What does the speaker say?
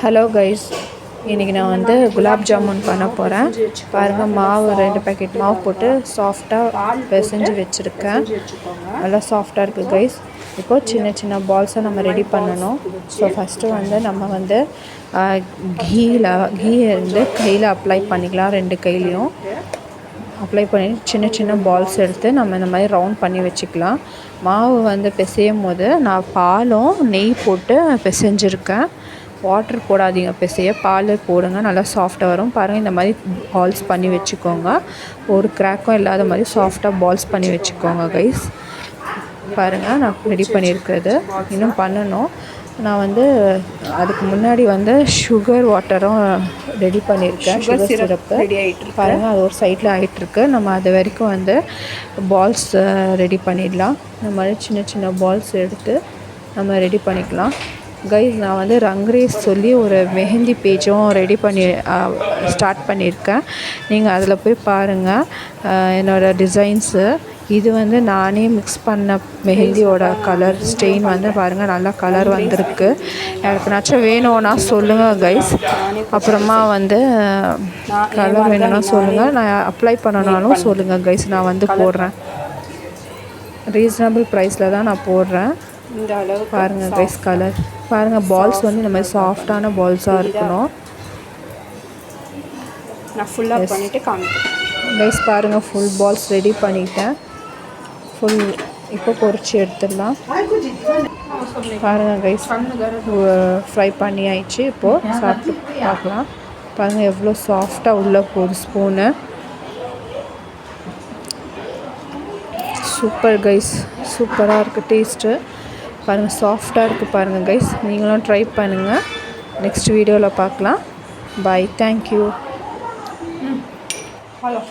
Hello guys, இன்றைக்கி நான் வந்து குலாப் ஜாமுன் பண்ண போகிறேன். பாருங்கள், மாவு 2 பேக்கெட் மாவு போட்டு சாஃப்டாக பிசைஞ்சு வச்சுருக்கேன். நல்லா சாஃப்டாக இருக்குது கைஸ். இப்போது சின்ன சின்ன பால்ஸை நம்ம ரெடி பண்ணணும். ஸோ ஃபஸ்ட்டு வந்து நம்ம வந்து கீ வந்து கையில் அப்ளை பண்ணிக்கலாம். 2 கையிலையும் அப்ளை பண்ணி சின்ன சின்ன பால்ஸ் எடுத்து நம்ம இந்த மாதிரி ரவுண்ட் பண்ணி வச்சுக்கலாம். மாவு வந்து பிசையும் போது நான் பாலும் நெய் போட்டு பிசைஞ்சிருக்கேன். வாட்டர் போடாதீங்க, பிசைய பால் போடுங்க, நல்லா சாஃப்டாக வரும். பாருங்கள், இந்த மாதிரி பால்ஸ் பண்ணி வச்சுக்கோங்க. ஒரு கிராக்கும் இல்லாத மாதிரி சாஃப்டாக பால்ஸ் பண்ணி வச்சுக்கோங்க கைஸ். பாருங்கள், நான் ரெடி பண்ணியிருக்கிறது இன்னும் பண்ணணும். நான் வந்து அதுக்கு முன்னாடி வந்து சுகர் வாட்டரும் ரெடி பண்ணியிருக்கேன். சுகர் சிரப்பு ரெடி ஆகிட்டு பாருங்கள், அது ஒரு சைடில் ஆகிட்டுருக்கு. நம்ம அது வரைக்கும் வந்து பால்ஸ் ரெடி பண்ணிடலாம். இந்த மாதிரி சின்ன சின்ன பால்ஸ் எடுத்து நம்ம ரெடி பண்ணிக்கலாம் கைஸ். நான் வந்து ரங்ரேஸ் சொல்லி ஒரு மெஹந்தி பேஜும் ரெடி பண்ணி ஸ்டார்ட் பண்ணியிருக்கேன். நீங்கள் அதில் போய் பாருங்கள் என்னோடய டிசைன்ஸு. இது வந்து நானே மிக்ஸ் பண்ண மெஹந்தியோட கலர் ஸ்டெயின் வந்து பாருங்கள், நல்லா கலர் வந்திருக்கு. யாருக்குனாச்சும் வேணும்னா சொல்லுங்கள் கைஸ். அப்புறமா வந்து கலர் வேணும்னா சொல்லுங்கள், நான் அப்ளை பண்ணனாலும் சொல்லுங்கள் கைஸ். நான் வந்து போடுறேன், ரீசனபிள் ப்ரைஸில் தான் நான் போடுறேன். இந்த அளவு பாருங்கள் கைஸ். கலர் பாருங்கள், பால்ஸ் வந்து இந்த மாதிரி சாஃப்டான பால்ஸாக இருக்கணும். நான் ஃபுல்லாக பண்ணிவிட்டு காமிக்கிறேன் கைஸ். பாருங்கள், ஃபுல் பால்ஸ் ரெடி பண்ணிட்டேன். ஃபுல் இப்போ பொரிச்சு எடுத்துடலாம். பாருங்கள் கைஸ், ஃப்ரை பண்ணி ஆயிடுச்சு. இப்போது சாப்பிட்டு பார்க்கலாம். பாருங்கள் எவ்வளோ சாஃப்டாக உள்ளே போகுது ஸ்பூனு. சூப்பர் கைஸ், சூப்பராக இருக்குது டேஸ்ட்டு. பாருங்கள், சாஃப்டாக இருக்குது பாருங்கள் கைஸ். நீங்களும் ட்ரை பண்ணுங்கள். நெக்ஸ்ட் வீடியோவில் பார்க்கலாம். பாய், தேங்க்யூ. ஹலோ.